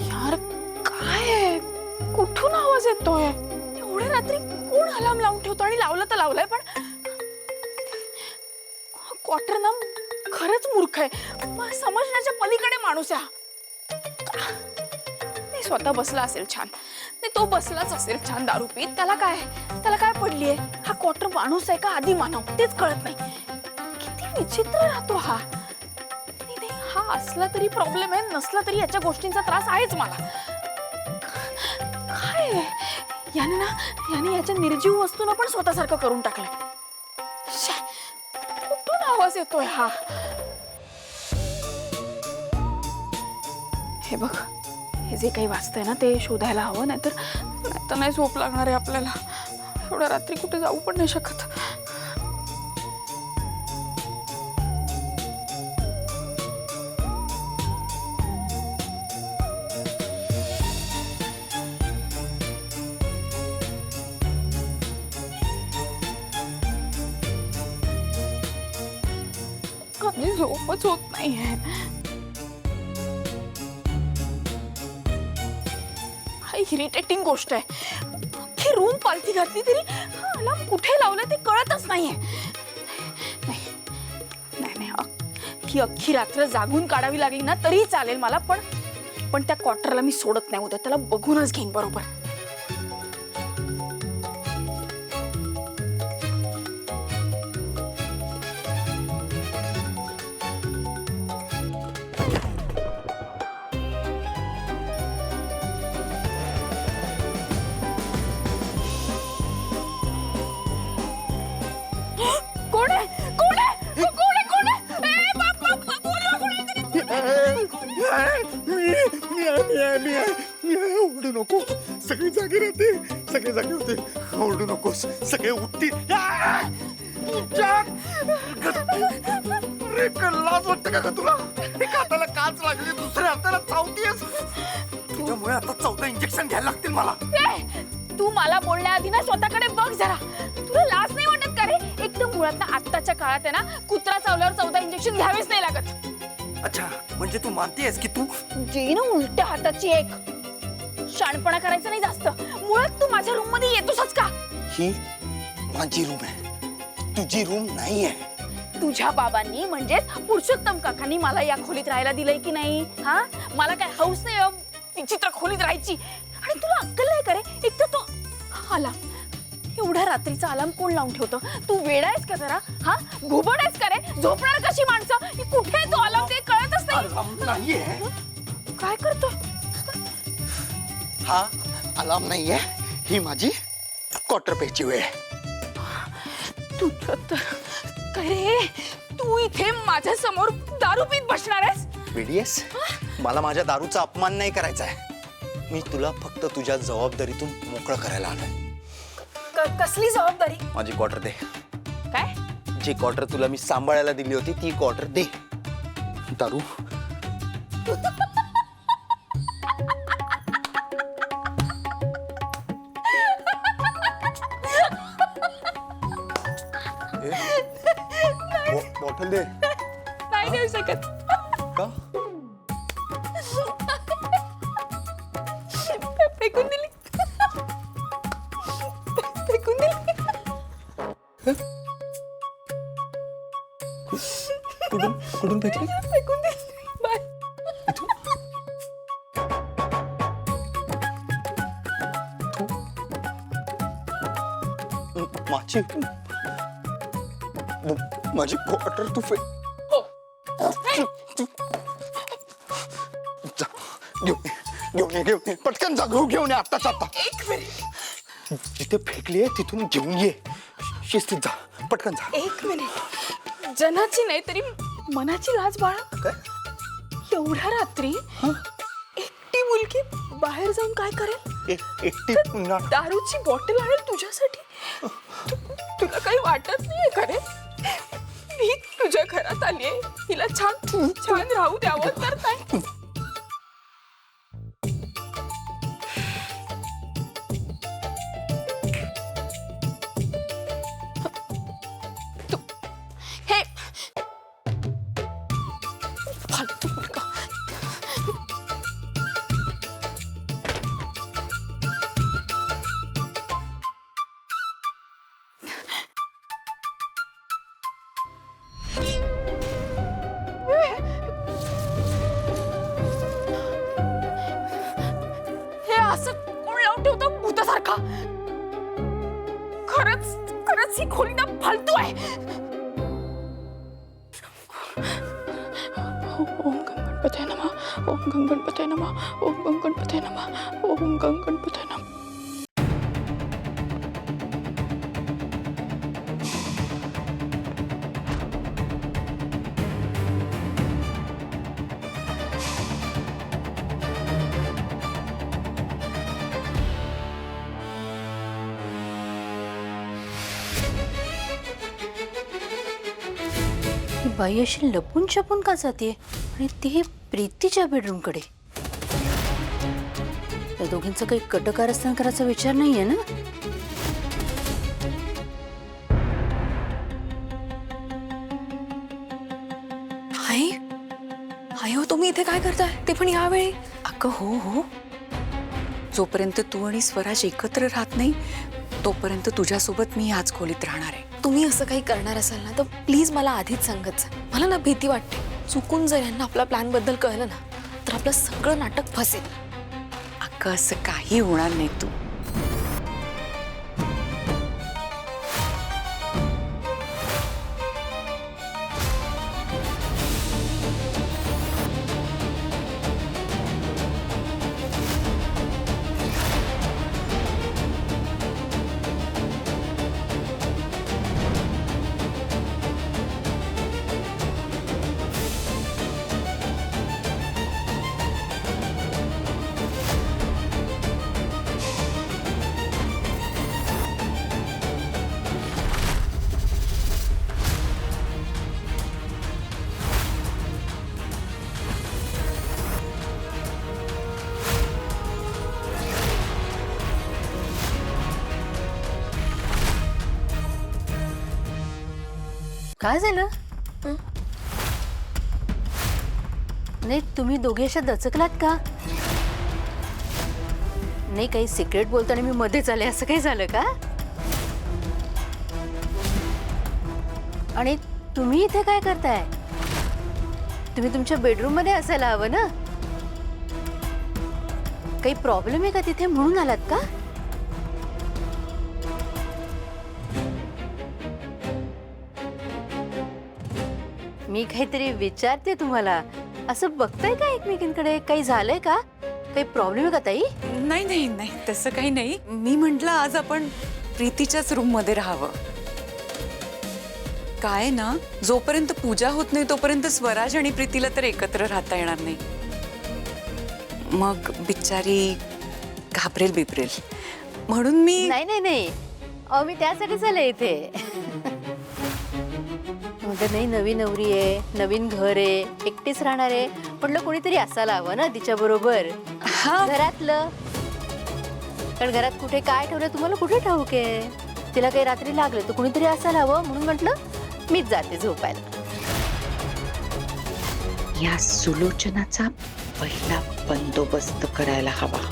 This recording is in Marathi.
यार काय कुठून आवाज येतोय? एवढ्या रात्री कोण अलार्म लावून ठेवतो? आणि लावलं तर लावलंय, पण क्वार्टर ना खरंच मूर्ख आहे. समजण्याच्या पलीकडे माणूस आहे. नाही स्वतः बसला असेल छान, नाही तो बसलाच असेल छान दारू पीत. त्याला काय पडलीये? हा क्वार्टर माणूस आहे का आधी मानव तेच कळत नाही. किती विचित्र राहतो हा. नाही हा असला तरी प्रॉब्लेम आहे, नसला तरी याच्या गोष्टींचा त्रास आहेच मला. काय याने याच्या निर्जीव वस्तूंना पण स्वतःसारखं करून टाकलंय. कुठून आवाज येतोय हा? हे बघ, हे जे काही वाचतंय ना ते शोधायला हवं, नाहीतर नाही झोप लागणार आहे आपल्याला. एवढ्या रात्री कुठे जाऊ पण नाही शकत. कधी झोपच होत नाहीये. इरिटेटिंग गोष्ट आहे. अख्खी रूम पालथी घातली तरी अलार्म कुठे लावलं ते कळतच नाहीये. नाही ही अख्खी रात्र जागून काढावी लागली ना तरी चालेल मला, पण त्या क्वार्टरला मी सोडत नाही. उद्या त्याला बघूनच घेईन बरोबर. ओरडू नको. सगळी जागी राहते, सगळे जागे होते. ओरडू नकोस, सगळे उठतील. लाज वाटतं का तुला? एका हाताला काच लागली, दुसऱ्या हाताला चावतीयस. तुझ्यामुळे आता 14 इंजेक्शन घ्यायला लागतील मला. तू मला बोलण्याआधी ना स्वतःकडे बघ जरा. तुला लाज नाही वाटत का रे? एकदम मुळात ना आत्ताच्या काळात आहे ना कुत्रा चावल्यावर 14 इंजेक्शन घ्यावेच नाही लागत. अच्छा, म्हणजे तू मानतेस की तू जी ना उलट्या हाताची एक. शाणपणा करायचा नाही जास्त. मुळात तू माझ्या रूम मध्ये येतोसच का? ही माझी रूम आहे, तुझी रूम नाही आहे. तुझ्या बाबांनी म्हणजेच पुरुषोत्तम काकांनी मला या खोलीत राहायला दिलंय की नाही? हा, मला काय हौस नाही विचित्र खोलीत राहायची. आणि तुला अक्कल नाही का रे? एक तर तो अलार्म, एवढ्या रात्रीचा अलार्म कोण लावून ठेवतो? तू वेडा आहेस का जरा? हा, घुबड आहेस का रे? झोपणार कशी माणसं? कुठे आहे तो अलार्म ते कळतच नाही. नाहीये. काय करतोय? हा अलार्म नाहीये, ही माझी क्वार्टर पेची वेळ. तू काय रे? तू इथे माझ्या समोर दारू पीत बसणार आहेस? बीडीएस, मला माझ्या दारूचा अपमान नाही करायचा आहे. मी तुला फक्त तुझ्या जबाबदारीतून मोकळं करायला आलोय. कसली जबाबदारी? माझी क्वार्टर दे. काय? जी क्वार्टर तुला मी सांभाळायला दिली होती ती क्वार्टर दे. दारू बॉटल दे. नाही देऊ शकत. का? फेकून दिली. फेकून दिली. कुठून फेकली? फेकून दिली. बाय. माझी क्वार्टर तू फेक. घेऊन ये पटकन जा. घेऊन ये आत्ताच आता. जिथे फेकली आहे तिथून घेऊन ये. शिस्तीत जा, पटकन जा. 1 मिनिट. जनाची नाही तरी मनाची लाज बाळा. काय? एवढ्या रात्री एकटी मुलगी बाहेर जाऊन काय करेल? एकटी पुन्हा दारूची बॉटल आणेल तुझ्यासाठी. तुला काही वाटत नाहीये का रे? मी तुझ्या घरात आलीये, हिला छान छान राहू द्यावं तर नाही. हे फालतू मुलगा. असं कोण लावून ठेवतो भूतासारखा? खरंच खरंच ही खोली ना फालतू आहे. ओम गणपतये नमः, ओम गणपतये नमः, ओम गणपतये नमः, ओम गणपतये नमः. ही बाई अशी लपून छपून का जाते आणि ती प्रीतीच्या बेडरूम कडे? त्या दोघींचं काही कटकारस्थान करायचा विचार नाहीये ना? आई आई हो, तुम्ही इथे काय करताय, ते पण यावेळी? अगं हो हो, जोपर्यंत तू आणि स्वराज एकत्र राहत नाही तोपर्यंत तुझ्यासोबत मी याच खोलीत राहणार आहे. तुम्ही असं काही करणार असाल ना तर प्लीज मला आधीच सांगत जा. मला ना भीती वाटते, चुकून जर यांना आपल्या प्लॅन बद्दल कळलं ना तर आपलं सगळं नाटक फसेल. अगं असं काही होणार नाही. तू काय झालं? नाही, तुम्ही दोघे अशा दचकलात का? नाही, काही सिक्रेट बोलताना मी मध्येच आले असं काही झालं का? आणि तुम्ही इथे काय करताय? तुम्ही तुमच्या बेडरूम मध्ये असायला हवं ना? काही प्रॉब्लेम आहे का तिथे म्हणून आलात का? मी काहीतरी विचारते तुम्हाला. असं बघताय का एकमेकींकडे? काही झालंय का? काही प्रॉब्लेम आहे का ताई? नाही नाही नाही, तसं काही नाही. मी म्हंटल आज आपण प्रीतीच्याच रूम मध्ये राहावं. काय ना, जोपर्यंत पूजा होत नाही तोपर्यंत स्वराज आणि प्रीतीला तर एकत्र राहता येणार नाही. मग बिचारी घाबरेल बिबरेल म्हणून मी. नाही नाही नाही, अहो मी त्यासाठीच आले इथे. नाही, नवीन नवरी आहे, नवीन घर आहे, एकटीच राहणार आहे, म्हटलं कोणीतरी असायला हवं ना तिच्या बरोबर. घरातलं, कारण घरात कुठे काय ठेवलं तुम्हाला कुठे ठाऊक आहे? तिला काही रात्री लागलं तर कोणीतरी असायला हवं म्हणून म्हटलं मीच जाते झोपायला. या सुलोचनाचा पहिला बंदोबस्त करायला हवा.